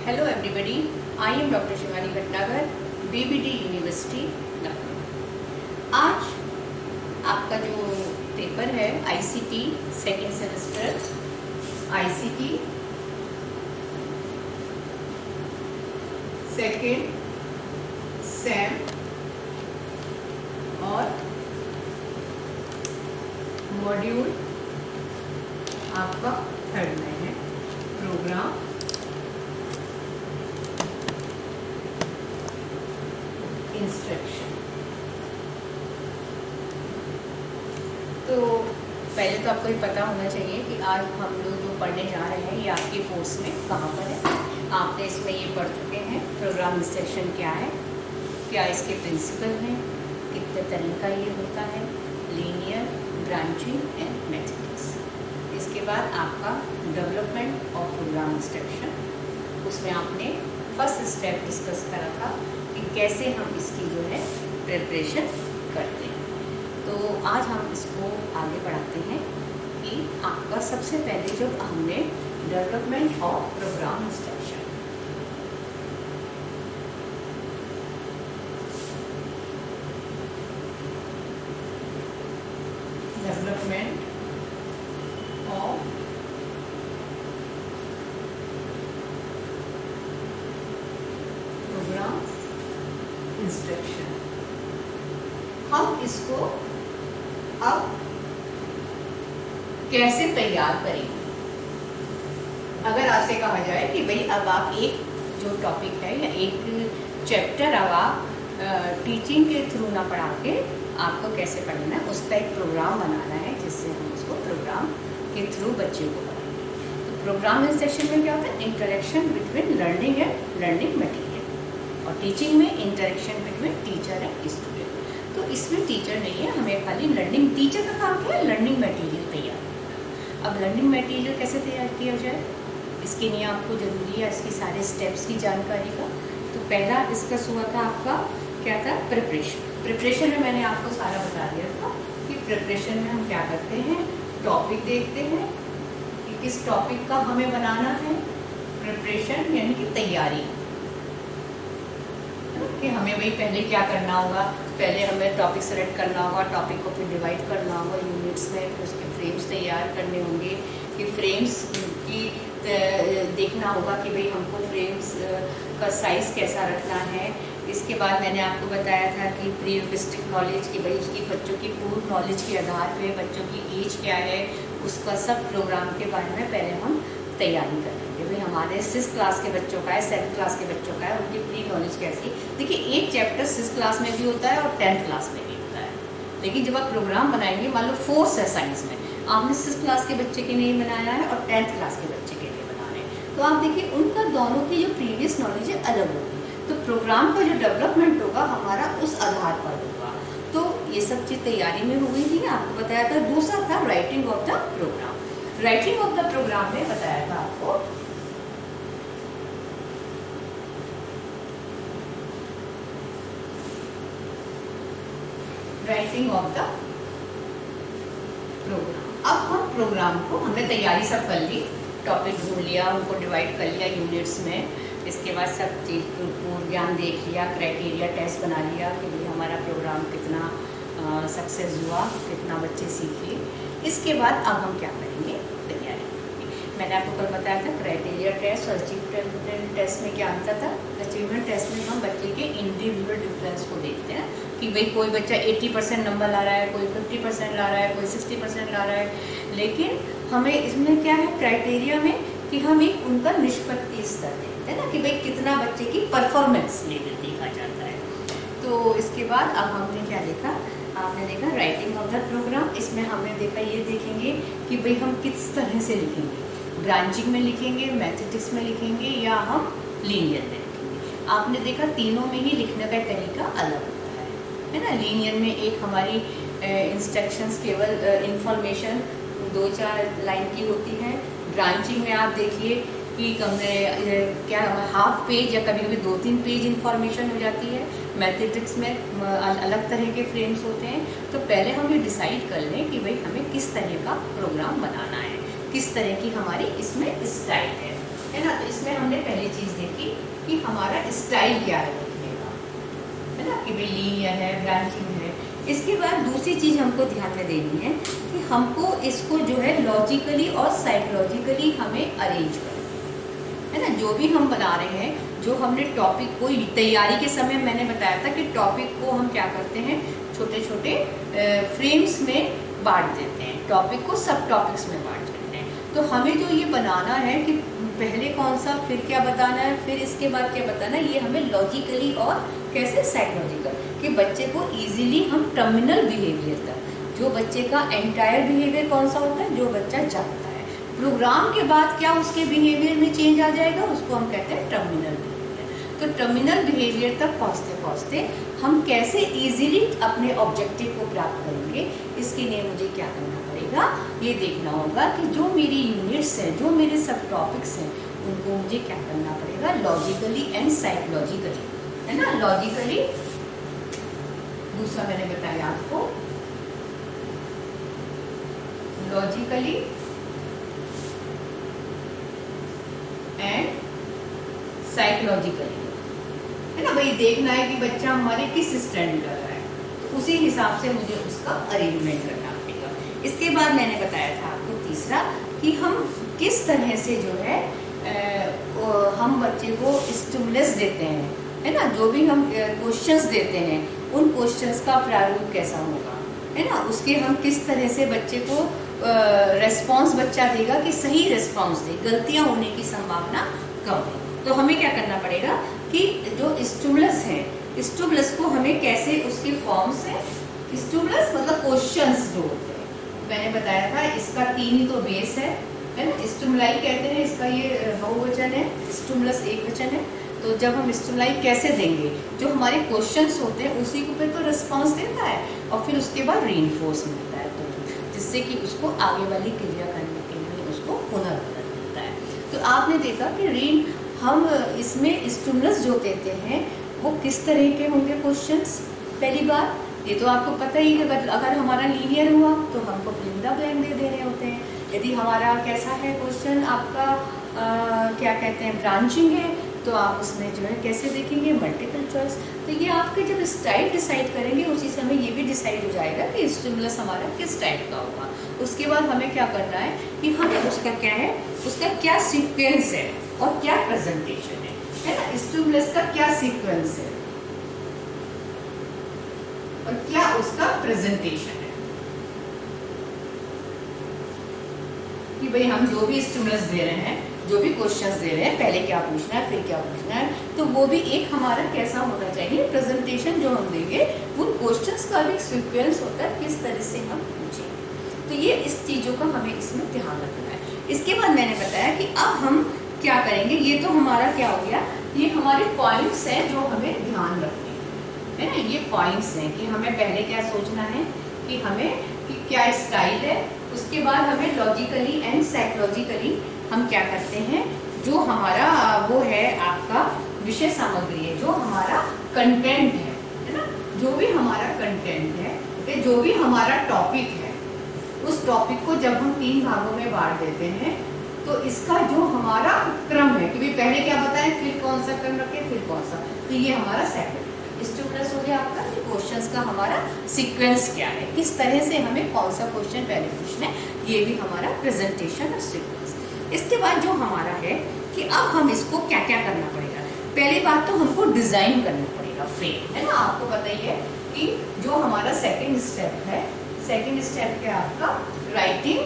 Hello everybody, I am Dr. Shivani Bhatnagar, BBD university Lucknow. आज आपका जो पेपर है ICT second semester, ICT second same और मॉड्यूल आपका थर्ड में है प्रोग्राम इंस्ट्रक्शन। तो पहले तो आपको ये पता होना चाहिए कि आज हम लोग जो पढ़ने जा रहे हैं ये आपके कोर्स में कहाँ पर है। आपने इसमें ये पढ़ चुके हैं प्रोग्राम इंस्ट्रक्शन क्या है, क्या इसके प्रिंसिपल हैं, कितने तरह का ये होता है, लीनियर, ब्रांचिंग एंड मैथमेटिक्स। इसके बाद आपका डेवलपमेंट ऑफ प्रोग्राम इंस्ट्रक्शन, उसमें आपने फर्स्ट स्टेप डिस्कस करा था कि कैसे हम इसकी जो है प्रिपरेशन करते हैं। तो आज हम इसको आगे बढ़ाते हैं कि आपका सबसे पहले जो हमने development of programme instruction, development of programme instruction, हम इसको अब कैसे तैयार करेंगे। अगर आपसे कहा जाए कि भाई अब आप एक जो टॉपिक है या एक चैप्टर अब आप टीचिंग के थ्रू ना पढ़ा के आपको कैसे पढ़ना है, उसका एक प्रोग्राम बनाना है जिससे हम उसको प्रोग्राम के थ्रू बच्चे को पढ़ाएंगे। तो प्रोग्राम इंस्ट्रक्शन में क्या होता है, interaction between learning and learning material, और टीचिंग में interaction between teacher and student. तो इसमें टीचर नहीं है, हमें खाली लर्निंग, टीचर का काम क्या है, लर्निंग मटेरियल तैयार करना। अब लर्निंग मटेरियल कैसे तैयार किया जाए, इसके लिए आपको ज़रूरी है इसकी सारे स्टेप्स की जानकारी का। तो पहला डिस्कस हुआ था आपका क्या था, प्रिपरेशन। प्रिपरेशन में मैंने आपको सारा बता दिया था कि प्रिपरेशन में हम क्या करते हैं, टॉपिक देखते हैं कि किस टॉपिक का हमें बनाना है, प्रिपरेशन यानी कि तैयारी, कि हमें भाई पहले क्या करना होगा, पहले हमें टॉपिक सेलेक्ट करना होगा, टॉपिक को फिर डिवाइड करना होगा यूनिट्स में, फिर उसके फ्रेम्स तैयार करने होंगे, कि फ्रेम्स की देखना होगा कि भाई हमको फ्रेम्स का साइज़ कैसा रखना है। इसके बाद मैंने आपको बताया था कि प्री लिंग्विस्टिक नॉलेज की भाई उसकी बच्चों की पूर्व नॉलेज के आधार पे बच्चों की एज क्या है, उसका सब प्रोग्राम के बारे में पहले हम तैयारी करेंगे। भाई हमारे 6th क्लास के बच्चों का है, 7th क्लास के बच्चों का है, उनकी प्री नॉलेज कैसी। देखिए एक चैप्टर 6th क्लास में भी होता है और 10th क्लास में भी होता है, लेकिन जब आप प्रोग्राम बनाएंगे, मान लो 4th है साइंस में, आपने 6th क्लास के बच्चे के लिए बनाया है और 10th क्लास के बच्चे के लिए बना रहे हैं, तो आप देखिए उनका दोनों की जो प्रीवियस नॉलेज है अलग होगी। तो प्रोग्राम का जो डेवलपमेंट होगा हमारा उस आधार पर होगा। तो ये सब चीज़ तैयारी में हो गई थी, आपको बताया था। दूसरा था writing of the programme. Writing of the programme में बताया था आपको राइटिंग ऑफ द प्रोग्राम। अब हम प्रोग्राम को हमने तैयारी सब कर ली, टॉपिक ढूंढ लिया, उनको डिवाइड कर लिया यूनिट्स में, इसके बाद सब चीज़ पूर्व ज्ञान देख लिया, क्राइटेरिया टेस्ट बना लिया कि भाई हमारा प्रोग्राम कितना सक्सेस हुआ, कितना बच्चे सीखे। इसके बाद अब हम क्या करेंगे, तैयारी। मैंने आपको कल बताया था क्राइटेरिया टेस्ट और अचीवमेंट टेस्ट में क्या अंतर था। अचीवमेंट टेस्ट में हम बच्चे के इंडिविजुअल डिफरेंस को देखते हैं कि भाई कोई बच्चा 80% नंबर ला रहा है, कोई 50% ला रहा है, कोई 60% ला रहा है, लेकिन हमें इसमें क्या है क्राइटेरिया में कि हम एक उनका निष्पत्ति स्तर देखते हैं ना, कि भाई कितना बच्चे की परफॉर्मेंस लेवल देखा जाता है। तो इसके बाद अब हमने क्या देखा, आपने देखा राइटिंग ऑफ द प्रोग्राम। इसमें हमने देखा, ये देखेंगे कि भाई हम किस तरह से लिखेंगे, ब्रांचिंग में लिखेंगे, मैथमेटिक्स में लिखेंगे, या हम लीनियर में लिखेंगे। आपने देखा तीनों में ही लिखने का तरीका अलग होता है ना। लीनियर में एक हमारी इंस्ट्रक्शंस केवल इंफॉर्मेशन 2-4 लाइन की होती है। ब्रांचिंग में आप देखिए कि क्या हाफ पेज या कभी कभी 2-3 पेज इंफॉर्मेशन हो जाती है। मैथमेटिक्स में अलग तरह के फ्रेम्स होते हैं। तो पहले हम ये डिसाइड कर लें कि भाई हमें किस तरह का प्रोग्राम बनाना है, किस तरह की हमारी इसमें स्टाइल है। है ना। तो इसमें हमने पहली चीज देखी कि हमारा स्टाइल क्या है लिखने का, है ना, कि भाई लीनियर है, ब्रांचिंग है। इसके बाद दूसरी चीज हमको ध्यान में देनी है कि हमको इसको जो है लॉजिकली और साइकोलॉजिकली हमें अरेंज करना है ना। जो भी हम बना रहे हैं, जो हमने टॉपिक को तैयारी के समय मैंने बताया था कि टॉपिक को हम क्या करते हैं, छोटे छोटे फ्रेम्स में बांट देते हैं, टॉपिक को सब टॉपिक्स में बांट देते हैं। तो हमें जो ये बनाना है कि पहले कौन सा, फिर क्या बताना है, फिर इसके बाद क्या बताना है, ये हमें लॉजिकली और कैसे साइकोलॉजिकल, कि बच्चे को इजीली हम टर्मिनल बिहेवियर तक, जो बच्चे का एंटायर बिहेवियर कौन सा होता है, जो बच्चा चाहता है, प्रोग्राम के बाद क्या उसके बिहेवियर में चेंज आ जाएगा, उसको हम कहते हैं टर्मिनल बिहेवियर। तो टर्मिनल बिहेवियर तक पहुँचते पहुँचते हम कैसे इजीली अपने ऑब्जेक्टिव को प्राप्त करेंगे, इसके लिए मुझे क्या करना पड़ेगा, ये देखना होगा कि जो मेरी यूनिट्स हैं, जो मेरे सब टॉपिक्स हैं, उनको मुझे क्या करना पड़ेगा, लॉजिकली एंड साइकोलॉजिकली, है ना। लॉजिकली, दूसरा मैंने बताया आपको, लॉजिकली एंड साइकोलॉजिकली, है ना। भाई देखना है कि बच्चा हमारे किस स्टैंड कर रहा है, तो उसी हिसाब से मुझे उसका अरेंजमेंट करना पड़ेगा। इसके बाद मैंने बताया था आपको तीसरा कि हम किस तरह से जो है हम बच्चे को स्टिमुलस देते हैं, है ना। जो भी हम क्वेश्चंस देते हैं, उन क्वेश्चंस का प्रारूप कैसा होगा, है ना, उसके हम किस तरह से बच्चे को रेस्पॉन्स बच्चा देगा कि सही रेस्पॉन्स दे, गलतियां होने की संभावना कम है। तो हमें क्या करना पड़ेगा कि जो स्टिमुलस है, स्टिमुलस को हमें कैसे, उसके फॉर्म्स है, स्टिमुलस मतलब क्वेश्चंस जो होते हैं, मैंने बताया था इसका 3 ही तो बेस है ना। स्टिमुलाई कहते हैं, इसका ये बहुवचन है, स्टिमुलस एक वचन है। तो जब हम स्टिमुलाई कैसे देंगे, जो हमारे क्वेश्चंस होते हैं उसी को पे तो रिस्पॉन्स देता है, और फिर उसके बाद रीइंफोर्स मिलता है, तो जिससे कि उसको आगे वाली क्रिया करने के लिए उसको पुनर्बल मिलता है। तो आपने देखा कि हम इसमें स्टिमुलस जो देते हैं वो किस तरह के होंगे क्वेश्चंस। पहली बात ये तो आपको पता ही है, अगर हमारा लीनियर हुआ तो हमको फिल इन द ब्लैंक दे देने होते हैं। यदि हमारा कैसा है क्वेश्चन आपका क्या कहते हैं, ब्रांचिंग है, तो आप उसमें जो है कैसे देखेंगे, मल्टीपल चॉइस। तो ये आपके जब स्टाइल डिसाइड करेंगे उसी समय ये भी डिसाइड हो जाएगा कि स्टिमुलस हमारा किस टाइप का होगा। उसके बाद हमें क्या करना है कि हमें उसका क्या है, उसका क्या सीक्वेंस है और क्या प्रेजेंटेशन है ना। स्टिमुलस का क्या सीक्वेंस है और क्या उसका प्रेजेंटेशन है, कि भाई हम जो भी स्टिमुलस दे रहे हैं, जो भी क्वेश्चंस दे रहे हैं, पहले क्या पूछना है, फिर क्या पूछना है, तो वो भी एक हमारा कैसा होना चाहिए, प्रेजेंटेशन जो हम देंगे उन क्वेश्चंस का भी सीक्वेंस होता है, किस तरह से हम पूछेंगे। तो ये इस चीज़ों का हमें इसमें ध्यान रखना है। इसके बाद मैंने बताया कि अब हम क्या करेंगे, ये तो हमारा क्या हो गया, ये हमारे पॉइंट्स हैं जो हमें ध्यान रखने हैं, है ना। ये पॉइंट्स हैं कि हमें पहले क्या सोचना है कि हमें कि क्या स्टाइल है, उसके बाद हमें लॉजिकली एंड साइकोलॉजिकली हम क्या करते हैं, जो हमारा वो है आपका विषय सामग्री है, जो हमारा कंटेंट है ना, जो भी हमारा कंटेंट है, जो भी हमारा टॉपिक है, उस टॉपिक को जब हम 3 भागों में बांट देते हैं, तो इसका जो हमारा क्रम है कि पहले क्या बताएं, फिर कौन सा क्रम रखें, फिर कौन सा, तो ये हमारा सेकंड स्टिमुलस हो गया आपका। क्वेश्चंस का हमारा सीक्वेंस क्या है, किस तरह से हमें कौन सा क्वेश्चन पहले पूछना है, ये भी हमारा प्रेजेंटेशन और सीक्वेंस। इसके बाद जो हमारा है कि अब हम इसको क्या क्या करना पड़ेगा। पहली बात तो हमको डिजाइन करना पड़ेगा फ्रेम, है ना। आपको पता ही है कि जो हमारा सेकंड स्टेप है, सेकंड स्टेप क्या आपका, writing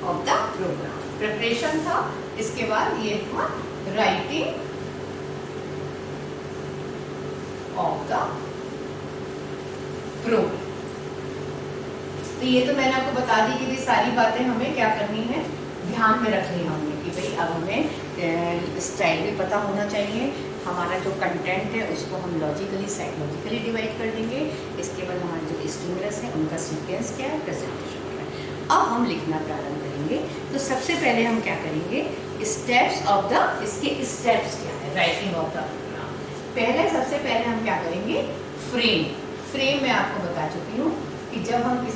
of the programme, preparation था। इसके बाद ये था राइटिंग ऑफ द प्रोग्राम। तो ये तो मैंने आपको बता दी कि सारी बातें हमें क्या करनी है, ध्यान में रखनी हमने कि भाई अब हमें स्टाइल भी पता होना चाहिए, हमारा जो कंटेंट है उसको हम लॉजिकली साइकोलॉजिकली डिवाइड कर देंगे। इसके बाद हमारे जो स्टिमुलस है उनका सीक्वेंस क्या है, प्रेजेंटेशन क्या है। अब हम लिखना प्रारंभ करेंगे। तो सबसे पहले हम क्या करेंगे, स्टेप्स ऑफ द, इसके स्टेप्स क्या है राइटिंग ऑफ द प्रोग्राम। पहले सबसे पहले हम क्या करेंगे, फ्रेम। फ्रेम मैं आपको बता चुकी हूँ कि जब हम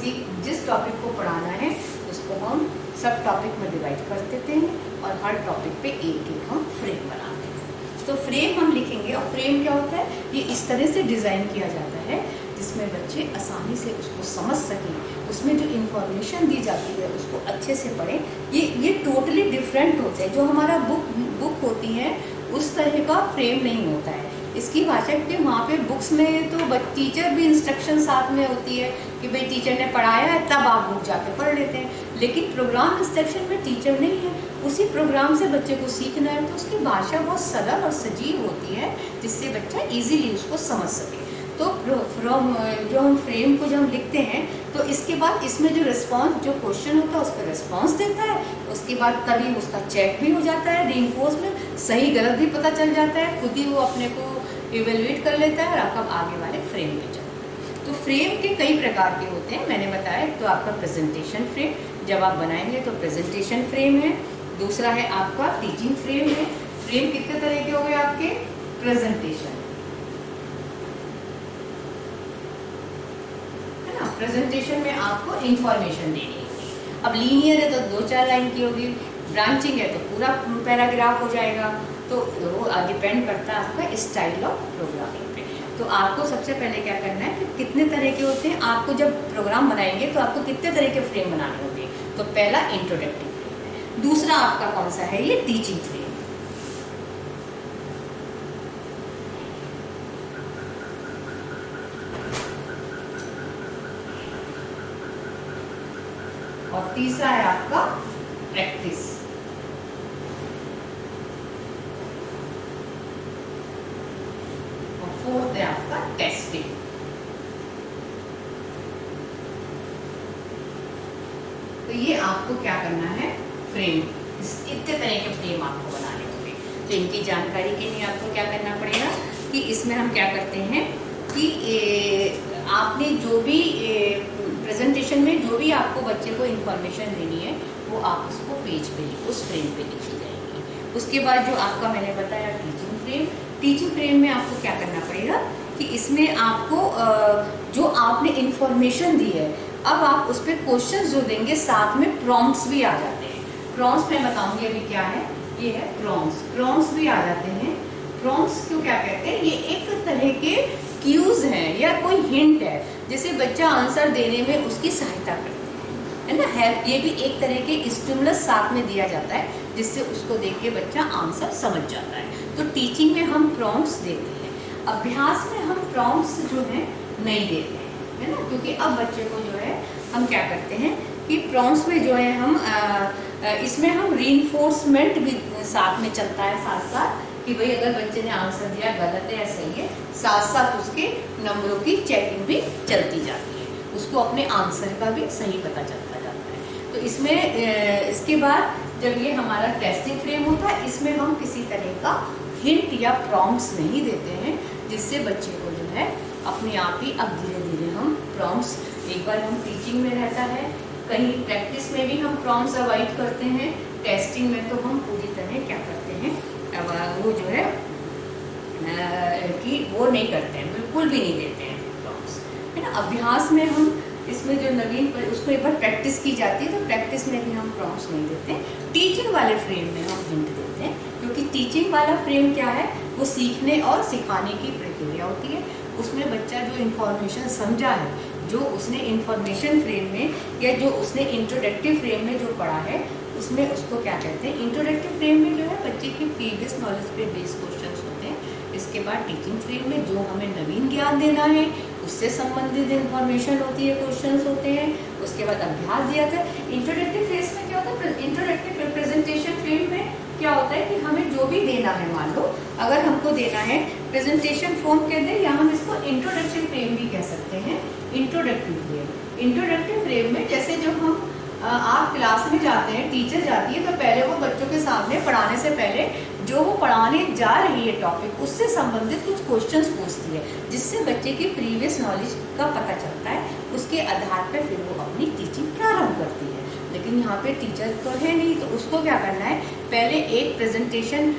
जिस टॉपिक को पढ़ाना है उसको हम सब टॉपिक में डिवाइड कर देते हैं और हर टॉपिक पे एक एक हम फ्रेम बनाते हैं। तो फ्रेम हम लिखेंगे, और फ्रेम क्या होता है, ये इस तरह से डिज़ाइन किया जाता है जिसमें बच्चे आसानी से उसको समझ सकें, उसमें जो इन्फॉर्मेशन दी जाती है उसको अच्छे से पढ़ें। ये टोटली डिफरेंट होते हैं, जो हमारा बुक होती है उस तरह का फ्रेम नहीं होता है। इसकी भाषा के वहाँ पे बुक्स में तो टीचर भी इंस्ट्रक्शन साथ में होती है कि भाई टीचर ने पढ़ाया है तब आप बुक जाके पढ़ लेते हैं, लेकिन प्रोग्राम इंस्ट्रक्शन में टीचर नहीं है, उसी प्रोग्राम से बच्चे को सीखना है, तो उसकी भाषा बहुत सरल और सजीव होती है जिससे बच्चा इजीली उसको समझ सके। तो फ्रॉम जो हम फ्रेम को जब हम लिखते हैं तो इसके बाद इसमें जो रिस्पॉन्स, जो क्वेश्चन होता है उस पर रिस्पॉन्स देता है, उसके बाद कभी उसका चेक भी हो जाता है, रीइंफोर्समेंट सही गलत भी पता चल जाता है, खुद ही वो अपने को इवेलुएट कर लेता है और अब आगे वाले फ्रेम पे चलता है। तो फ्रेम के कई प्रकार के होते हैं, मैंने बताया। तो आपका प्रेजेंटेशन फ्रेम जब आप बनाएंगे तो प्रेजेंटेशन फ्रेम है, दूसरा है आपका टीचिंग फ्रेम है। फ्रेम कितने तरह के हो गए आपके, प्रेजेंटेशन है ना, प्रेजेंटेशन में आपको इंफॉर्मेशन देनी होगी। अब लीनियर है तो 2-4 लाइन की होगी, ब्रांचिंग है तो पूरा पैराग्राफ हो जाएगा, तो वो डिपेंड करता है आपका स्टाइल ऑफ प्रोग्रामिंग पे। तो आपको सबसे पहले क्या करना है कि कितने तरह के होते हैं, आपको जब प्रोग्राम बनाएंगे तो आपको कितने तरह के फ्रेम बनाने होंगे। तो पहला इंट्रोडक्टिव फ्रेम है, दूसरा आपका कौन सा है, ये टीचिंग फ्रेम, और तीसरा है आपका प्रैक्टिस, और फोर्थ है आपका टेस्टिंग। तो ये आपको क्या करना है, फ्रेम, इतने तरह के फ्रेम आपको बनाने होंगे। तो इनकी जानकारी के लिए आपको क्या करना पड़ेगा कि इसमें हम क्या करते हैं कि आपने जो भी प्रेजेंटेशन में जो भी आपको बच्चे को इन्फॉर्मेशन देनी है वो आप उसको पेज पे उस फ्रेम पे लिखी जाएगी। उसके बाद जो आपका मैंने बताया टीचिंग फ्रेम, टीचिंग फ्रेम में आपको क्या करना पड़ेगा कि इसमें आपको जो आपने इन्फॉर्मेशन दी है, अब आप उस पर क्वेश्चन जो देंगे साथ में प्रॉम्प्ट्स भी आ जाते हैं। प्रॉम्प्ट्स मैं बताऊंगी अभी क्या है, ये है प्रॉम्प्ट्स भी आ जाते हैं। प्रॉम्प्ट्स क्यों क्या कहते हैं, ये एक तरह के क्यूज हैं या कोई हिंट है जिसे बच्चा आंसर देने में उसकी सहायता करते हैं, है ना। हेल्प, ये भी एक तरह के स्टिमुलस साथ में दिया जाता है जिससे उसको देख के बच्चा आंसर समझ जाता है। तो टीचिंग में हम प्रॉम्प्ट्स देते हैं, अभ्यास में हम प्रॉम्प्ट्स जो है नहीं देते हैं, है ना, क्योंकि अब बच्चे को जो है हम क्या करते हैं कि प्रॉम्प्ट्स में जो है हम इसमें हम रीइंफोर्समेंट भी साथ में चलता है, साथ साथ कि भाई अगर बच्चे ने आंसर दिया गलत है या सही है, साथ साथ उसके नंबरों की चेकिंग भी चलती जाती है, उसको अपने आंसर का भी सही पता चलता जाता है। तो इसमें इसके बाद जब ये हमारा टेस्टिंग फ्रेम होता है, इसमें हम किसी तरह का हिंट या प्रॉम्प्ट्स नहीं देते हैं, जिससे बच्चे को जो है अपने आप ही अब धीरे धीरे हम प्रॉम्प्ट्स, एक बार हम टीचिंग में रहता है, कहीं प्रैक्टिस में भी हम प्रॉम्प्ट्स अवॉइड करते हैं, टेस्टिंग में तो हम पूरी तरह क्या करते हैं, वो जो है कि वो नहीं करते हैं, बिल्कुल भी नहीं देते हैं प्रॉम्प्ट्स, है ना। अभ्यास में हम इसमें जो नवीन उसको एक बार प्रैक्टिस की जाती है तो प्रैक्टिस में भी हम प्रॉम्प्ट्स नहीं देते। टीचिंग वाले फ्रेम में हम हिंट देते हैं, क्योंकि टीचिंग वाला फ्रेम क्या है, वो सीखने और सिखाने की प्रक्रिया होती है। उसमें बच्चा जो इन्फॉर्मेशन समझा है, जो उसने इन्फॉर्मेशन फ्रेम में या जो उसने इंट्रोडक्टिव फ्रेम में जो पढ़ा है, उसमें उसको क्या कहते हैं, इंट्रोडक्टिव फ्रेम में जो है बच्चे की प्रीवियस नॉलेज पे बेस्ड क्वेश्चंस होते हैं। इसके बाद टीचिंग फ्रेम में जो हमें नवीन ज्ञान देना है उससे संबंधित इन्फॉर्मेशन होती है, क्वेश्चंस होते हैं। उसके बाद अभ्यास दिया था। इंट्रोडक्टिव फेज में क्या होता है, इंट्रोडक्टिव प्रेजेंटेशन फ्रेम में क्या होता है कि हमें जो भी देना है, मान लो अगर हमको देना है प्रेजेंटेशन फॉर्म कहते हैं, या हम इसको इंट्रोडक्टिव फ्रेम भी कह सकते हैं। इंट्रोडक्टिव फ्रेम में जैसे जब हम आप क्लास में जाते हैं, टीचर जाती है, तो पहले वो बच्चों के सामने पढ़ाने से पहले जो वो पढ़ाने जा रही है टॉपिक, उससे संबंधित कुछ क्वेश्चंस पूछती है, जिससे बच्चे की प्रीवियस नॉलेज का पता चलता है। उसके आधार पर फिर वो अपनी टीचिंग प्रारंभ करती है। लेकिन यहाँ पे टीचर तो है नहीं, तो उसको क्या करना है, पहले एक प्रेजेंटेशन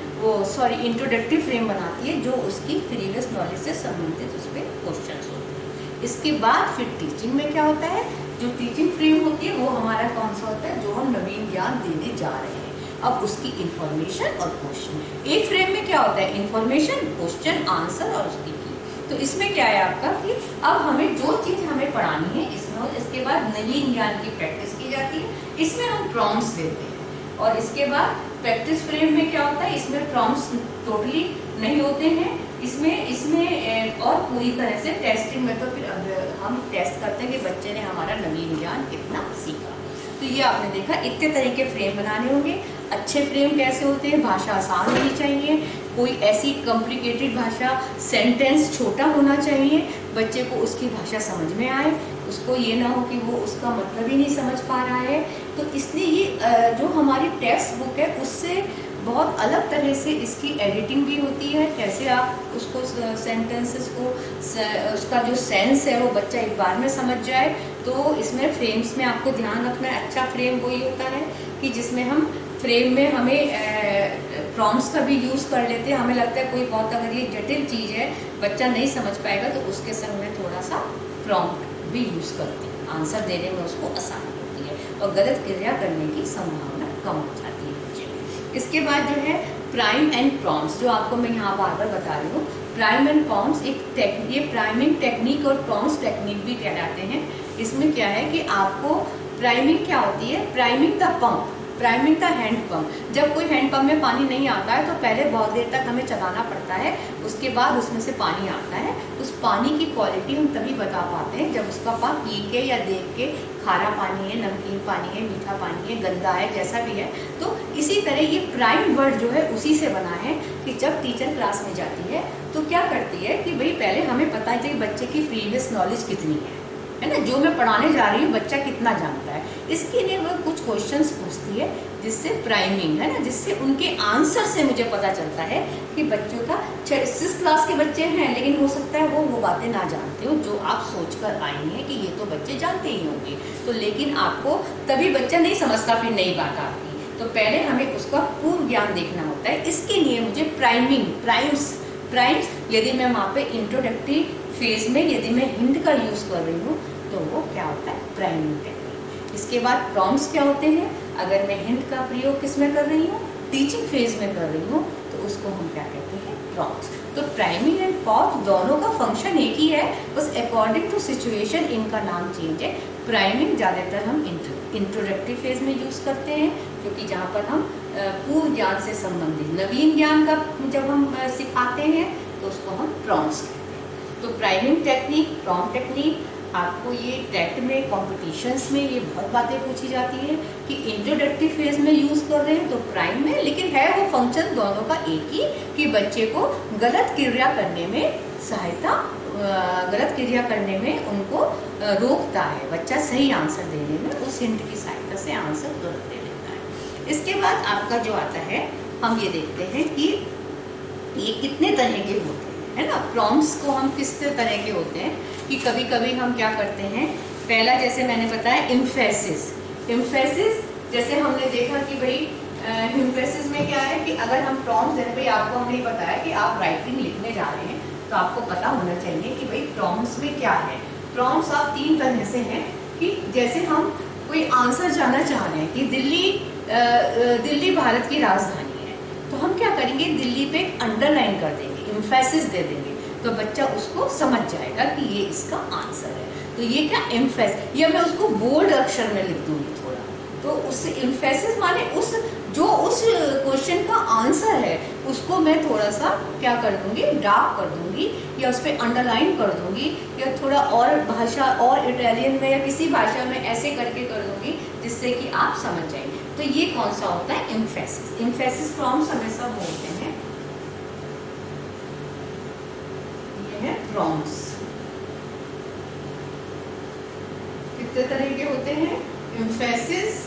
इंट्रोडक्टिव फ्रेम बनाती है जो उसकी प्रीवियस नॉलेज से संबंधित उस पर क्वेश्चन होते हैं। इसके बाद फिर टीचिंग में क्या होता है, जो टीचिंग फ्रेम होती है वो हमारा कौन सा होता है, जो हम नवीन ज्ञान देने जा रहे हैं। अब उसकी इंफॉर्मेशन और क्वेश्चन। एक फ्रेम में क्या होता है, इंफॉर्मेशन, क्वेश्चन, आंसर और उसकी की। तो इसमें क्या है आपका कि अब हमें जो चीज हमें पढ़ानी है इसमें, और इसके बाद नवीन ज्ञान की प्रैक्टिस की जाती है, इसमें हम प्रॉम्प्ट्स देते हैं। और इसके बाद प्रैक्टिस फ्रेम में क्या होता है, इसमें प्रॉम्प्ट्स टोटली नहीं होते हैं, इसमें और पूरी तरह से टेस्टिंग में तो फिर हम टेस्ट करते हैं कि बच्चे ने हमारा नवीन ज्ञान कितना सीखा। तो ये आपने देखा, इतने तरह के फ्रेम बनाने होंगे। अच्छे फ्रेम कैसे होते हैं, भाषा आसान होनी चाहिए, कोई ऐसी कॉम्प्लिकेटेड भाषा, सेंटेंस छोटा होना चाहिए, बच्चे को उसकी भाषा समझ में आए, उसको ये ना हो कि वो उसका मतलब ही नहीं समझ पा रहा है। तो इसलिए ये जो हमारी टेक्स्ट बुक है उससे बहुत अलग तरह से इसकी एडिटिंग भी होती है, कैसे आप उसको सेंटेंसेस को उसका जो सेंस है वो बच्चा एक बार में समझ जाए। तो इसमें फ्रेम्स में आपको ध्यान रखना है, अच्छा फ्रेम वही होता है कि जिसमें हम फ्रेम में हमें प्रॉम्प्ट्स का भी यूज़ कर लेते हैं। हमें लगता है कोई बहुत अगर ये जटिल चीज़ है बच्चा नहीं समझ पाएगा तो उसके संग में थोड़ा सा प्रॉम्प्ट भी यूज़ करते हैं, आंसर देने में उसको आसानी होती है और गलत क्रिया करने की संभावना कम हो जाती है बच्चे। इसके बाद जो है प्राइम एंड प्रॉम्प्ट्स, जो आपको मैं यहाँ बार बार बता रही हूँ, प्राइम एंड प्रॉम्प्ट्स ये प्राइमिंग टेक्निक और प्रॉम्प्ट्स टेक्निक भी कहलाते हैं। इसमें क्या है कि आपको प्राइमिंग क्या होती है, priming the pump, priming the hand pump. जब कोई हैंड पंप में पानी नहीं आता है तो पहले बहुत देर तक हमें चलाना पड़ता है, उसके बाद उसमें से पानी आता है। उस पानी की क्वालिटी हम तभी बता पाते हैं जब उसका पाप पी के या देख के, खारा पानी है, नमकीन पानी है, मीठा पानी है, गंदा है, जैसा भी है। तो इसी तरह ये प्राइम वर्ड जो है उसी से बना है कि जब टीचर क्लास में जाती है तो क्या करती है कि भाई पहले हमें पता चाहिए बच्चे की प्रीवियस नॉलेज कितनी है ना, जो मैं पढ़ाने जा रही हूँ बच्चा कितना जानता है। इसके लिए वो कुछ क्वेश्चंस पूछती है जिससे प्राइमिंग है ना, जिससे उनके आंसर से मुझे पता चलता है कि बच्चों का 6th क्लास के बच्चे हैं लेकिन हो सकता है वो बातें ना जानते हो जो आप सोच कर आई हैं कि ये तो बच्चे जानते ही होंगे। तो लेकिन आपको तभी बच्चा नहीं समझता फिर नई बात आपकी, तो पहले हमें उसका पूर्व ज्ञान देखना होता है। इसके लिए मुझे प्राइम्स यदि मैं वहाँ पे इंट्रोडक्टरी फेज में यदि मैं हिंट का यूज़ कर रही हूँ तो वो क्या होता है, प्राइमिंग टेक्निक। इसके बाद प्रॉम्प्ट्स क्या होते हैं, अगर मैं हिंट का प्रयोग किस में कर रही हूँ, टीचिंग फेज में कर रही हूँ, तो उसको हम क्या कहते हैं, प्रॉम्प्ट्स। तो प्राइमिंग एंड प्रॉम्प्ट्स दोनों का फंक्शन एक ही है, बस अकॉर्डिंग टू सिचुएशन इनका नाम चेंज है। प्राइमिंग ज़्यादातर हम इंट्रोडक्टरी फेज में यूज़ करते हैं, क्योंकि जहाँ पर हम पूर्व ज्ञान से संबंधित नवीन ज्ञान का जब हम सिखाते हैं तो उसको हम प्रॉम्प्ट्स कहते हैं। तो प्राइमिंग टेक्निक, प्रॉम्प्ट टेक्निक, आपको ये टेट में कॉम्पिटिशन्स में ये बहुत बातें पूछी जाती है कि इंट्रोडक्टरी फेज में यूज़ कर रहे हैं तो प्राइम में, लेकिन है वो फंक्शन दोनों का एक ही कि बच्चे को गलत क्रिया करने में सहायता, गलत क्रिया करने में उनको रोकता है, बच्चा सही आंसर देने में उस हिंट की सहायता से आंसर तुरंत दे देता है। इसके बाद आपका जो आता है, हम ये देखते हैं कि ये कितने तरह के होते हैं, है ना। प्रॉम्प्ट्स को हम किस तरह के होते हैं कि कभी कभी हम क्या करते हैं, पहला जैसे मैंने बताया इम्फेसिस जैसे हमने देखा कि भाई इम्फेसिस में क्या है कि अगर हम प्रॉम्प्ट्स दें, भाई आपको हमने बताया कि आप राइटिंग लिखने जा रहे हैं तो आपको पता होना चाहिए कि भाई प्रॉम्प्ट्स में क्या है। प्रॉम्प्ट्स आप 3 तरह से हैं कि जैसे हम कोई आंसर जानना चाह रहे हैं कि दिल्ली भारत की राजधानी है, तो हम क्या करेंगे, दिल्ली पे एक अंडरलाइन कर देंगे, इम्फेसिस दे देंगे, तो बच्चा उसको समझ जाएगा कि ये इसका आंसर है। तो ये क्या इम्फेसिस, या मैं उसको बोल्ड अक्षर में लिख दूंगी थोड़ा, तो उससे इम्फेसिस माने उस क्वेश्चन का आंसर है उसको मैं थोड़ा सा क्या कर दूंगी, डार्क कर दूंगी या उस पर अंडरलाइन कर दूंगी, या थोड़ा और भाषा और इटालियन में या किसी भाषा में ऐसे करके कर दूंगी जिससे कि आप समझ जाएंगे। तो ये कौन सा होता है, इम्फेसिस प्रॉम्प्ट्स हमेशा बोलते हैं, ये है प्रॉम्प्ट्स। कितने तरह के होते हैं, इम्फेसिस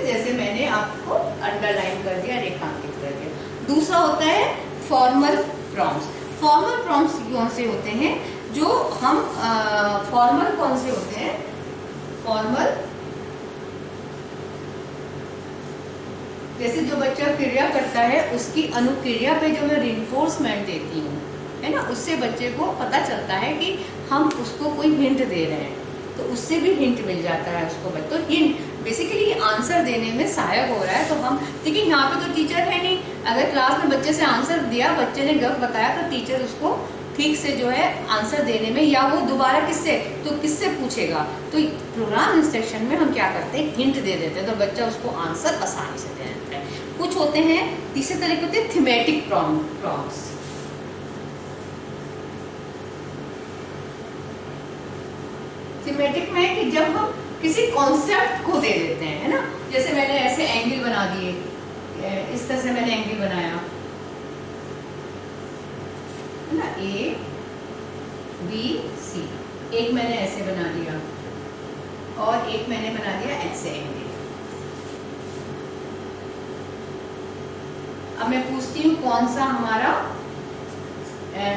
जैसे मैंने आपको अंडरलाइन कर दिया, रेखांकित कर दिया। दूसरा होता है फॉर्मल प्रॉम्प्ट्स। फॉर्मल प्रॉम्प्ट्स कौन से होते हैं, जो हम फॉर्मल कौन से होते हैं, फॉर्मल जैसे जो बच्चा क्रिया करता है उसकी अनुक्रिया पे जो मैं रिइंफोर्समेंट देती हूँ, है ना, उससे बच्चे को पता चलता है कि हम उसको कोई हिंट दे रहे हैं, तो उससे भी हिंट मिल जाता है उसको। तो हिंट बेसिकली आंसर देने में सहायक हो रहा है। तो हम देखिए यहाँ पे तो टीचर है नहीं, अगर क्लास में बच्चे से आंसर दिया, बच्चे ने गलत बताया तो टीचर उसको ठीक से जो है आंसर देने में, या वो दोबारा किससे पूछेगा। तो प्रोग्राम इंस्ट्रक्शन में हम क्या करते हैं, हिंट दे देते हैं, तो बच्चा उसको आंसर आसानी से दे देता है। कुछ होते हैं तीसरे तरह के होते हैं थीमेटिक प्रॉम्प्ट्स। थीमेटिक में कि जब हम किसी कॉन्सेप्ट को दे देते हैं, है ना, जैसे मैंने ऐसे एंगल बना दिए, इस तरह से मैंने एंगल बनाया, है ना, ए बी सी, एक मैंने ऐसे बना दिया और एक मैंने बना दिया ऐसे एंगल। अब मैं पूछती हूँ कौन सा हमारा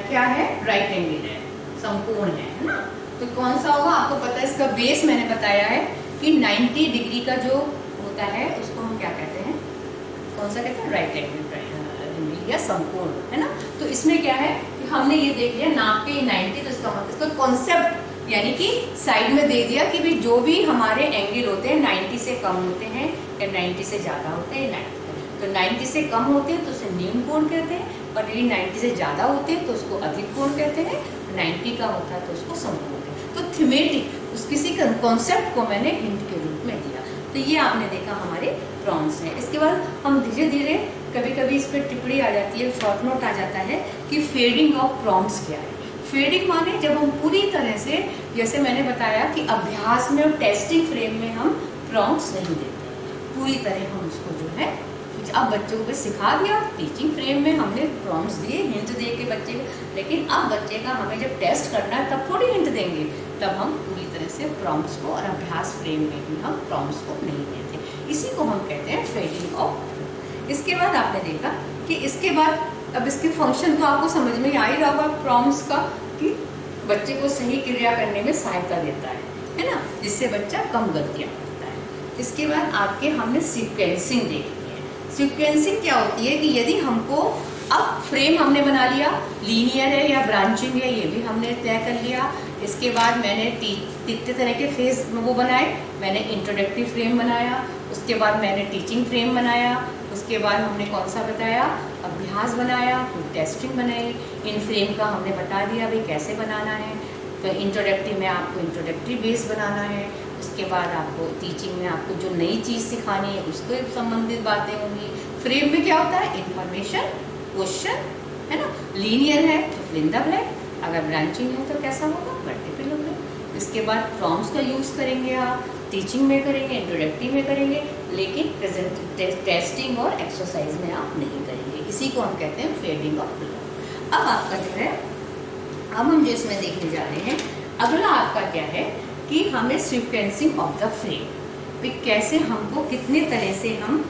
क्या है, राइट एंगल है, समकोण है ना। तो कौन सा होगा आपको पता है, इसका बेस मैंने बताया है कि 90 डिग्री का जो होता है उसको हम क्या कहते हैं, कौन सा कहते हैं, राइट एंगल या समकोण, है ना। तो इसमें क्या है कि हमने ये देख लिया नाप के 90, तो इसका मतलब इसका कॉन्सेप्ट यानी कि साइड में दे दिया कि भी जो भी हमारे एंगल होते हैं 90 से कम होते हैं या 90 से ज़्यादा होते हैं, 90 तो 90 से कम होते हैं तो उसे न्यून कोण कहते हैं, और यदि 90 से ज़्यादा होते हैं तो उसको अधिक कोण कहते हैं, 90 का होता है तो उसको समकोण। तो थीमेटिक उस किसी कॉन्सेप्ट को मैंने हिंट के रूप में दिया। तो ये आपने देखा हमारे प्रॉम्प्ट्स हैं। इसके बाद हम धीरे धीरे कभी कभी इस पर टिप्पणी आ जाती है, शॉर्ट नोट आ जाता है कि फेडिंग ऑफ प्रॉम्प्ट्स क्या है। फेडिंग माने जब हम पूरी तरह से, जैसे मैंने बताया कि अभ्यास में और टेस्टिंग फ्रेम में हम प्रॉम्प्ट्स नहीं देते, पूरी तरह हम उसको जो है, अब बच्चों को सिखा दिया, टीचिंग फ्रेम में हमने प्रॉम्प्ट्स दिए, हिंट दे के बच्चे को, लेकिन अब बच्चे का हमें जब टेस्ट करना है तब थोड़ी हिंट देंगे, तब हम पूरी तरह से प्रॉम्प्ट्स को, और अभ्यास फ्रेम में भी हम प्रॉम्प्ट्स को नहीं देते। इसी को हम कहते हैं फेडिंग ऑफ। इसके बाद आपने देखा कि इसके बाद अब इसके फंक्शन तो आपको समझ में आ ही रहा होगा प्रॉम्प्ट्स का, कि बच्चे को सही क्रिया करने में सहायता देता है ना, जिससे बच्चा कम गलतियाँ करता है। इसके बाद आपके हमने सीक्वेंसिंग देखी। सीक्वेंसिंग क्या होती है कि यदि हमको अब फ्रेम हमने बना लिया, लीनियर है या ब्रांचिंग है ये भी हमने तय कर लिया। इसके बाद मैंने कितने तरह के फेज वो बनाए, मैंने इंट्रोडक्टिव फ्रेम बनाया, उसके बाद मैंने टीचिंग फ्रेम बनाया, उसके बाद हमने कौन सा बताया, अभ्यास बनाया, फिर टेस्टिंग बनाई। इन फ्रेम का हमने बता दिया भाई कैसे बनाना है। तो इंट्रोडक्टिव में आपको इंट्रोडक्टिव बेस बनाना है, उसके बाद आपको टीचिंग में आपको जो नई चीज़ सिखानी है उसको संबंधित बातें होंगी। फ्रेम में क्या होता है, इंफॉर्मेशन, क्वेश्चन, है ना। लीनियर है तो फ्लिंदब है, अगर ब्रांचिंग है तो कैसा होगा, मल्टीपल होगा। इसके बाद प्रॉम्प्ट्स का यूज़ करेंगे आप, टीचिंग में करेंगे, इंट्रोडक्टिव में करेंगे, लेकिन टेस्टिंग और एक्सरसाइज में आप नहीं करेंगे। इसी को हम कहते हैं फेडिंग ऑफ फ्लो। अब आपका जो है, अब हम जो इसमें देखने जा रहे हैं, अगला आपका क्या है कि हमें सीक्वेंसिंग ऑफ द फ्रेम, कैसे हमको कितने तरह से हम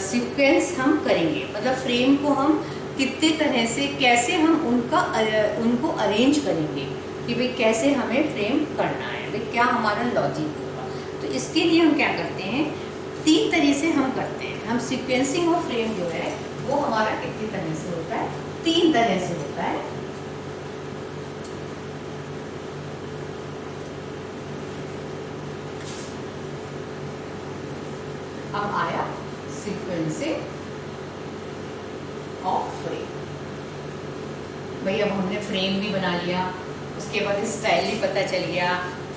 सीक्वेंस हम करेंगे, मतलब फ्रेम को हम कितने तरह से, कैसे हम उनको अरेंज करेंगे कि भाई कैसे हमें फ्रेम करना है, भाई क्या हमारा लॉजिक होगा। तो इसके लिए हम क्या करते हैं, 3 तरह से हम करते हैं। हम सीक्वेंसिंग ऑफ फ्रेम जो है वो हमारा कितनी तरह से होता है, 3 तरह से होता है। अब आया सीक्वेंसिंग ऑफ फ्रेम। भाई अब हमने फ्रेम भी बना लिया, उसके बाद स्टाइल भी पता चल गया,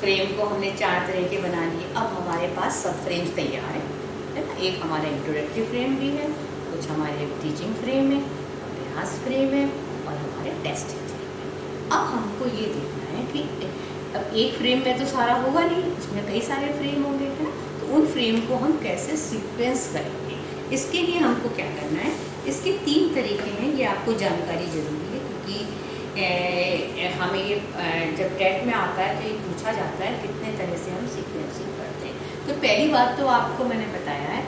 फ्रेम को हमने 4 तरह के बना लिए। अब हमारे पास सब फ्रेम्स तैयार है ना। एक हमारा इंट्रोडक्टिव फ्रेम भी है, कुछ हमारे टीचिंग फ्रेम है, अभ्यास फ्रेम है, और हमारे टेस्टिंग फ्रेम है। अब हमको ये देखना है कि अब एक फ्रेम में तो सारा होगा नहीं, उसमें कई सारे फ्रेम होंगे, है ना। तो उन फ्रेम को हम कैसे सीक्वेंस करेंगे, इसके लिए हमको क्या करना है, इसके 3 तरीके हैं, ये आपको जानकारी जरूरी है, क्योंकि हमें ये जब टेट में आता है तो ये पूछा जाता है कितने तरह से हम सीक्वेंसिंग करते हैं। तो पहली बात तो आपको मैंने बताया है,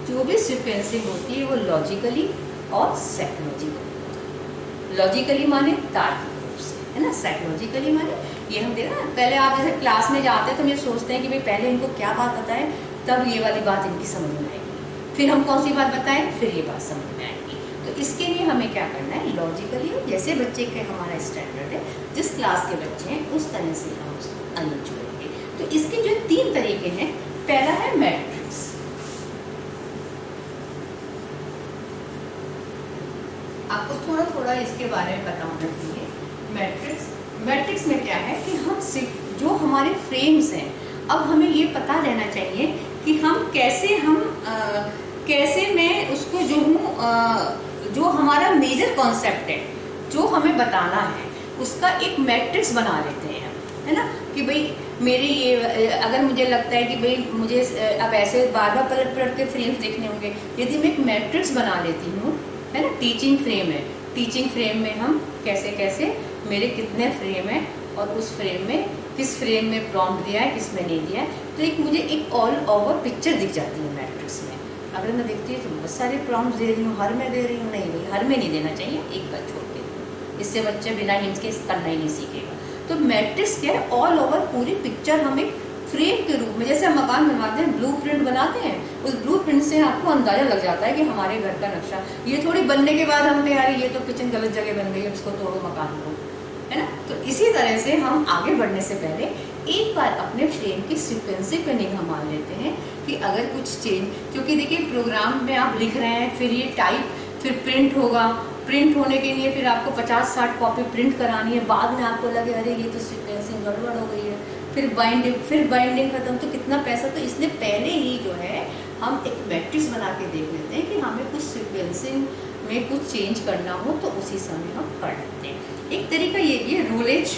जो भी सीक्वेंसिंग होती है वो लॉजिकली और साइकोलॉजिकली। लॉजिकली माने तार्किक रूप से, है ना। साइकोलॉजिकली माने ये हम देखा ना, पहले आप जैसे क्लास में जाते हैं तो ये सोचते हैं कि भाई पहले इनको क्या बात बताएं, तब ये वाली बात इनकी समझ में आएगी, फिर हम कौन सी बात बताएं, फिर ये बात समझ में आएगी। तो इसके लिए हमें क्या करना है, लॉजिकली, जैसे बच्चे के हमारा स्टैंडर्ड है, जिस क्लास के बच्चे हैं उस तरह से हम उसको अरेंज करेंगे। तो इसके जो 3 तरीके हैं, पहला है मैट्रिक्स। आपको थोड़ा थोड़ा इसके बारे में पता होना चाहिए। मैट्रिक्स में क्या है कि हम जो हमारे फ्रेम्स हैं, अब हमें ये पता रहना चाहिए कि हम कैसे मैं उसको जो हूँ, जो हमारा मेजर कॉन्सेप्ट है जो हमें बताना है उसका एक मैट्रिक्स बना लेते हैं, है ना। कि भाई मेरे ये, अगर मुझे लगता है कि भाई मुझे अब ऐसे बार बार पलट के फ्रेम्स देखने होंगे, यदि मैं एक मैट्रिक्स बना लेती हूँ, है ना। टीचिंग फ्रेम है, टीचिंग फ्रेम में हम कैसे मेरे कितने फ्रेम है और उस फ्रेम में किस फ्रेम में प्रॉम्प्ट दिया है, किस में नहीं दिया है, तो एक मुझे एक ऑल ओवर पिक्चर दिख जाती है मैट्रिक्स में। अगर मैं देखती हूँ तो बहुत सारे प्रॉम्प्ट दे रही हूँ, हर में दे रही हूँ, नहीं भाई हर में नहीं देना चाहिए, एक बार छोड़ के, इससे बच्चे बिना हिंट के करना ही नहीं सीखेगा। तो मैट्रिक्स क्या है, ऑल ओवर पूरी पिक्चर हम एक फ्रेम के रूप में, जैसे हम मकान बनवाते हैं, ब्लूप्रिंट बनाते हैं, उस ब्लूप्रिंट से आपको अंदाजा लग जाता है कि हमारे घर का नक्शा, ये थोड़ी बनने के बाद हम यार ये तो किचन गलत जगह बन गई है, उसको तोड़ो मकान को, है ना। तो इसी तरह से हम आगे बढ़ने से पहले एक बार अपने फ्रेम की सीक्वेंसिंग पे निगाह मार लेते हैं कि अगर कुछ चेंज, क्योंकि देखिए प्रोग्राम में आप लिख रहे हैं, फिर ये टाइप, फिर प्रिंट होगा, प्रिंट होने के लिए फिर आपको 50-60 कॉपी प्रिंट करानी है, बाद में आपको लगे अरे ये तो सीक्वेंसिंग गड़बड़ हो गई है, फिर बाइंडिंग खत्म, तो कितना पैसा। तो इसलिए पहले ही जो है हम एक मैट्रिक्स बना के देख लेते हैं कि हमें कुछ सीक्वेंसिंग में कुछ चेंज करना हो तो उसी समय हम कर लेते हैं। एक तरीका ये रूलेज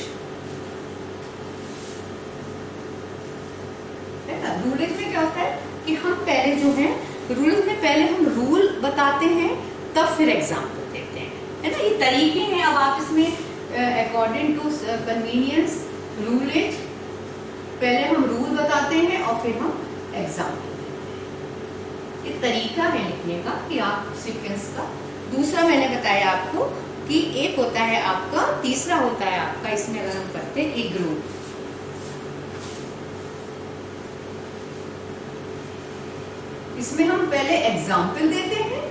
है ना। रूलेज में क्या होता है कि हम पहले जो है, रूलेज में पहले हम रूल बताते हैं, तब फिर एग्जाम्पल देते हैं, है ना। ये तरीके हैं। अब आप इसमें अकॉर्डिंग टू कन्वीनियंस रूलेज, पहले हम रूल बताते हैं और फिर हम एग्जाम्पल देते हैं। ये तरीका है लिखने का कि आप सीक्वेंस का। दूसरा मैंने बताया आपको कि एक होता है आपका, तीसरा होता है आपका, इसमें अगर हम करते हैं एक ग्रुप, इसमें हम पहले एग्जाम्पल देते हैं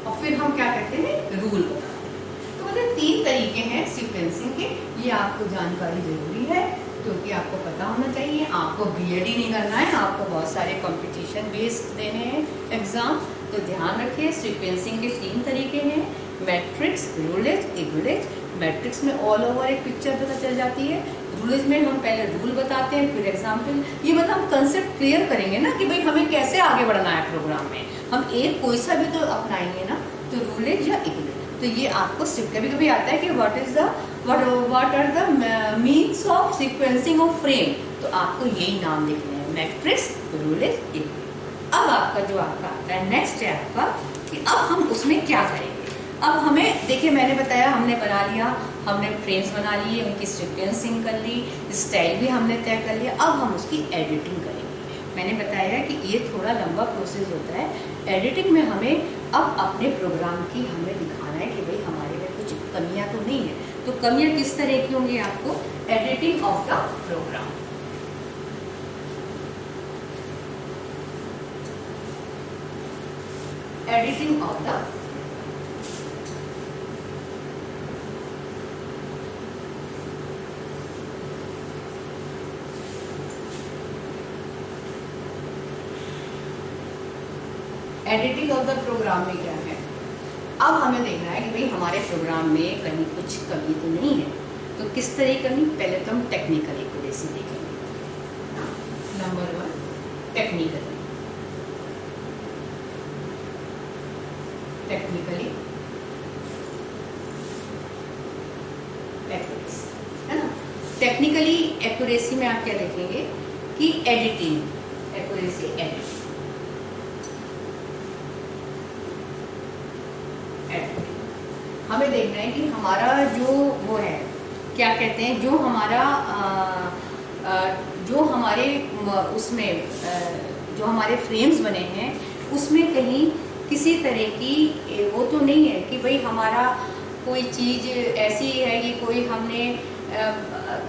और फिर हम क्या करते हैं, रूल बताते हैं। तो मतलब 3 तरीके हैं सीक्वेंसिंग के, ये आपको जानकारी जरूरी है क्योंकि आपको पता होना चाहिए। आपको बीएड ही नहीं करना है, आपको बहुत सारे कंपटीशन बेस्ड देने हैं एग्जाम, तो ध्यान रखिए सीक्वेंसिंग के 3 तरीके हैं, मैट्रिक्स, रूलेज, इगुलेज। मैट्रिक्स में ऑल ओवर एक पिक्चर पता चल जाती है, रूलेज में हम पहले रूल बताते हैं फिर एग्जाम्पल। ये मतलब हम कंसेप्ट क्लियर करेंगे ना कि भाई हमें कैसे आगे बढ़ना है प्रोग्राम में, हम एक कोई सा भी तो अपनाएंगे ना, तो रूलेज या इगुलेज। तो ये आपको कभी कभी आता है कि what are the means of sequencing of frame, तो आपको यही नाम लिखने हैं, मैट्रिक्स, रूलेज, इगुलेज। अब आपका जो आपका आता है नेक्स्ट है आपका कि अब हम उसमें क्या करेंगे। अब हमें देखिए, मैंने बताया हमने बना लिया, हमने फ्रेम्स बना लिए, उनकी सीक्वेंसिंग कर ली, स्टाइल भी हमने तय कर लिया, अब हम उसकी एडिटिंग करेंगे। मैंने बताया कि ये थोड़ा लंबा प्रोसेस होता है। एडिटिंग में हमें अब अपने प्रोग्राम की हमें दिखाना है कि भाई हमारे में कुछ कमियां तो नहीं है। तो कमियां किस तरह की होंगी आपको, editing of the programme. Editing of the editing of the programme में क्या है, अब हमें देखना है कि भाई हमारे प्रोग्राम में कहीं कुछ कमी तो नहीं है। तो किस तरह की कमी, पहले तो हम टेक्निकल एक्यूरेसी देखेंगे। नंबर 1 टेक्निकली एक्यूरेसी, है ना। टेक्निकली एक्यूरेसी में आप क्या देखेंगे कि एडिटिंग एक्यूरेसी, एडिटिंग हमें देखना है कि हमारा जो वो है, क्या कहते हैं, जो हमारे उसमें जो हमारे फ्रेम्स बने हैं उसमें कहीं किसी तरह की वो तो नहीं है कि भाई हमारा कोई चीज़ ऐसी है कि कोई हमने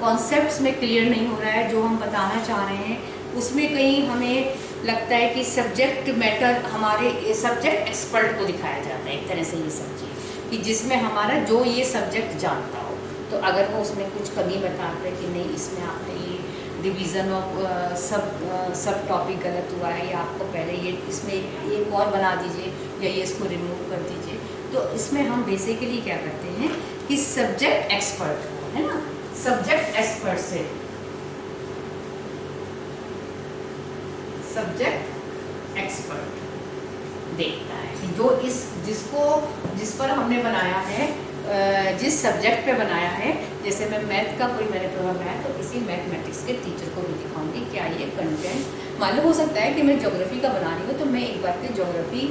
कॉन्सेप्ट्स में क्लियर नहीं हो रहा है, जो हम बताना चाह रहे हैं उसमें कहीं हमें लगता है कि सब्जेक्ट मैटर, हमारे सब्जेक्ट एक्सपर्ट को दिखाया जाता है एक तरह से ये सब चीज़, कि जिसमें हमारा जो ये सब्जेक्ट जानता हो। तो अगर वो उसमें कुछ कमी बताते हैं कि नहीं इसमें आपने ये डिवीज़न ऑफ सब टॉपिक गलत हुआ है, या आपको पहले ये इसमें एक और बना दीजिए, या ये इसको रिमूव कर दीजिए। तो इसमें हम बेसिकली क्या करते हैं कि सब्जेक्ट एक्सपर्ट है ना, सब्जेक्ट एक्सपर्ट से सब्जेक्ट एक्सपर्ट देखता है कि जो जिस पर हमने बनाया है, जिस सब्जेक्ट पे बनाया है। जैसे मैं मैथ का कोई मैंने प्रोग्राम बनाया तो इसी मैथमेटिक्स के टीचर को भी दिखाऊंगी क्या ये कंटेंट। मालूम हो सकता है कि मैं ज्योग्राफी का बना रही हूँ, तो मैं एक बार के ज्योग्राफी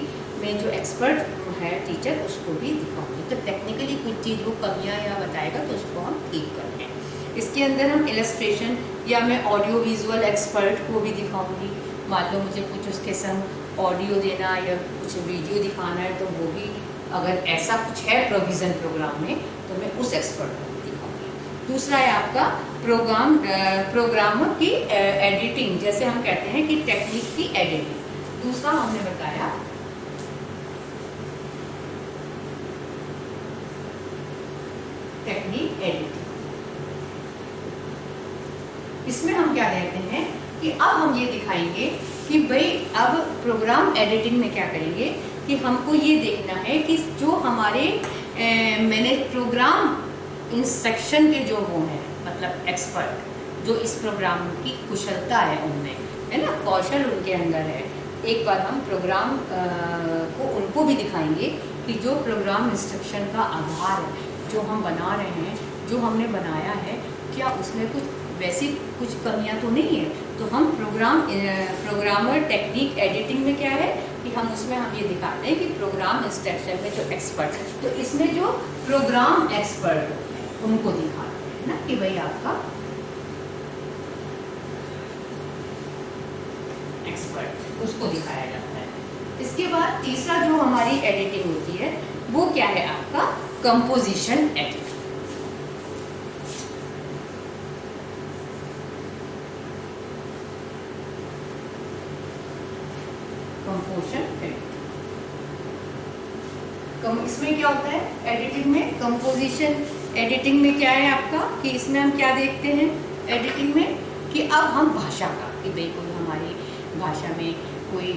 में जो एक्सपर्ट है टीचर उसको भी दिखाऊंगी। तो टेक्निकली कुछ चीज़ वो कमियाँ या बताएगा तो उसको हम ठीक कर लें। इसके अंदर हम इलस्ट्रेशन या मैं ऑडियो विजुअल एक्सपर्ट को भी दिखाऊंगी। मान लो मुझे कुछ उसके संग ऑडियो देना या कुछ वीडियो दिखाना है, तो वो भी अगर ऐसा कुछ है प्रोविज़न प्रोग्राम में तो मैं उस एक्सपर्ट को दिखाऊंगी। दूसरा है आपका प्रोग्रामर की एडिटिंग, जैसे हम कहते हैं कि टेक्निक की एडिटिंग। दूसरा हमने बताया टेक्निक एडिटिंग। इसमें हम क्या कहते हैं कि अब हम ये दिखाएंगे कि भाई अब प्रोग्राम एडिटिंग में क्या करेंगे कि हमको ये देखना है कि जो हमारे मैंने प्रोग्राम इंस्ट्रक्शन के जो वो हैं, मतलब एक्सपर्ट जो इस प्रोग्राम की कुशलता है उनमें, है ना, कौशल उनके अंदर है। एक बार हम प्रोग्राम को उनको भी दिखाएंगे कि जो प्रोग्राम इंस्ट्रक्शन का आधार है जो हम बना रहे हैं, जो हमने बनाया है, क्या उसमें कुछ वैसी कुछ कमियां तो नहीं है। तो हम प्रोग्रामर टेक्निक एडिटिंग में क्या है कि हम उसमें हम ये दिखाते हैं कि प्रोग्राम इंस्ट्रक्शन में जो एक्सपर्ट है, तो इसमें जो प्रोग्राम एक्सपर्ट है उनको दिखाते हैं ना कि भाई आपका एक्सपर्ट उसको दिखाया जाता है। इसके बाद तीसरा जो हमारी एडिटिंग होती है वो क्या है आपका कंपोजिशन एडिटिंग। इसमें क्या होता है एडिटिंग में, कंपोजिशन एडिटिंग में क्या है आपका कि इसमें हम क्या देखते हैं एडिटिंग में कि अब हम भाषा का कि भाई कोई हमारी भाषा में कोई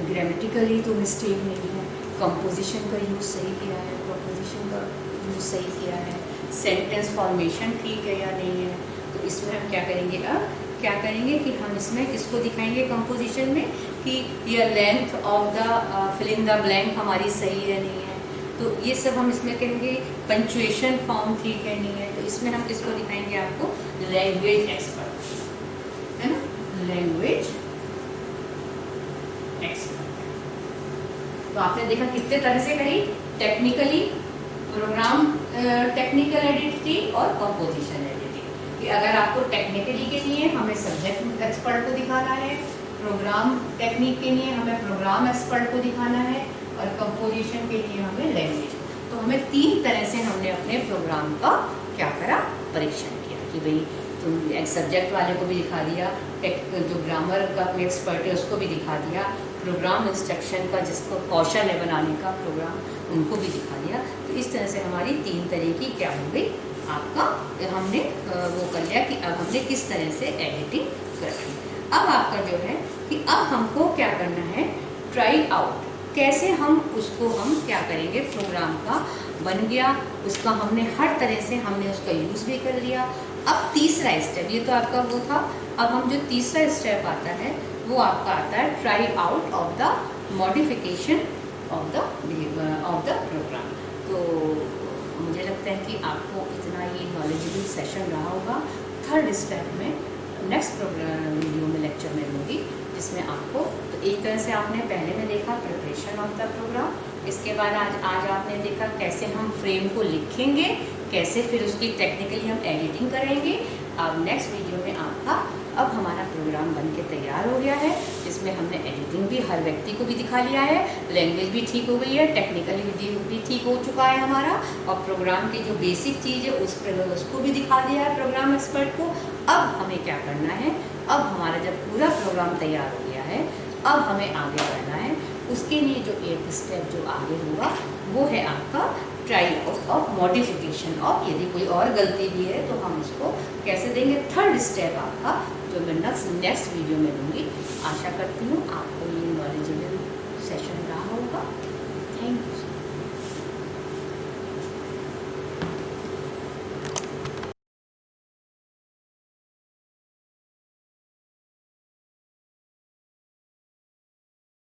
ग्रामेटिकली तो मिस्टेक नहीं है, कंपोजिशन का यूज़ सही किया है, प्रोपोजिशन का यूज़ सही किया है, सेंटेंस फॉर्मेशन ठीक है या नहीं है। तो इसमें हम क्या करेंगे, अब क्या करेंगे कि हम इसमें किसको दिखाएंगे कंपोजिशन में कि ये length of the fill in the blank हमारी सही है नहीं है। तो ये सब हम इसमें कहेंगे पंचुएशन फॉर्म ठीक है नहीं है। तो इसमें हम किसको दिखाएंगे आपको लैंग्वेज एक्सपर्ट, है ना, लैंग्वेज एक्सपर्ट। तो आपने देखा कितने तरह से करी, टेक्निकली प्रोग्राम टेक्निकल एडिटिंग और कंपोजिशन एडिटिंग। कि अगर आपको टेक्निकली के लिए हमें सब्जेक्ट एक्सपर्ट को दिखाना है, प्रोग्राम टेक्निक के लिए हमें प्रोग्राम एक्सपर्ट को दिखाना है, और कंपोजिशन के लिए हमें लैंग्वेज। तो हमें तीन तरह से हमने अपने प्रोग्राम का क्या करा, परीक्षण किया कि भाई तुम एक सब्जेक्ट वाले को भी दिखा दिया, जो ग्रामर का कोई एक्सपर्ट है उसको भी दिखा दिया, प्रोग्राम इंस्ट्रक्शन का जिसको कौशल है बनाने का प्रोग्राम उनको भी दिखा दिया। तो इस तरह से हमारी तीन तरह की क्या हो गई आपका, हमने वो कर लिया कि अब हमने किस तरह से एडिटिंग करनी। अब आपका जो है कि अब हमको क्या करना है, ट्राई आउट, कैसे हम उसको हम क्या करेंगे, प्रोग्राम का बन गया, उसका हमने हर तरह से हमने उसका यूज़ भी कर लिया। अब तीसरा स्टेप, ये तो आपका वो था, अब हम जो तीसरा स्टेप आता है वो आपका आता है try out of the modification of the programme. तो मुझे लगता है कि आपको इतना ये नॉलेजेबल सेशन रहा होगा। थर्ड स्टेप में नेक्स्ट प्रोग्राम वीडियो में लेक्चर में लूँगी, जिसमें आपको तो एक तरह से आपने पहले में देखा प्रिपरेशन ऑफ द प्रोग्राम, इसके बाद आज आपने देखा कैसे हम फ्रेम को लिखेंगे, कैसे फिर उसकी टेक्निकली हम एडिटिंग करेंगे। अब नेक्स्ट वीडियो में आपका अब हमारा प्रोग्राम बन के तैयार हो गया है, जिसमें हमने एडिटिंग भी हर व्यक्ति को भी दिखा लिया है, लैंग्वेज भी ठीक हो गई है, टेक्निकली भी ठीक हो चुका है हमारा, और प्रोग्राम की जो बेसिक चीज़ है उसको भी दिखा दिया है प्रोग्राम एक्सपर्ट को। अब हमें क्या करना है, अब हमारा जब पूरा प्रोग्राम तैयार हो गया है, अब हमें आगे बढ़ना है। उसके लिए जो एक स्टेप जो आगे होगा वो है आपका ट्राई आउट और मॉडिफिकेशन ऑफ, यदि कोई और गलती भी है तो हम उसको कैसे देंगे, थर्ड स्टेप आपका जो मैं नेक्स्ट वीडियो में दूंगी। आशा करती हूँ आपको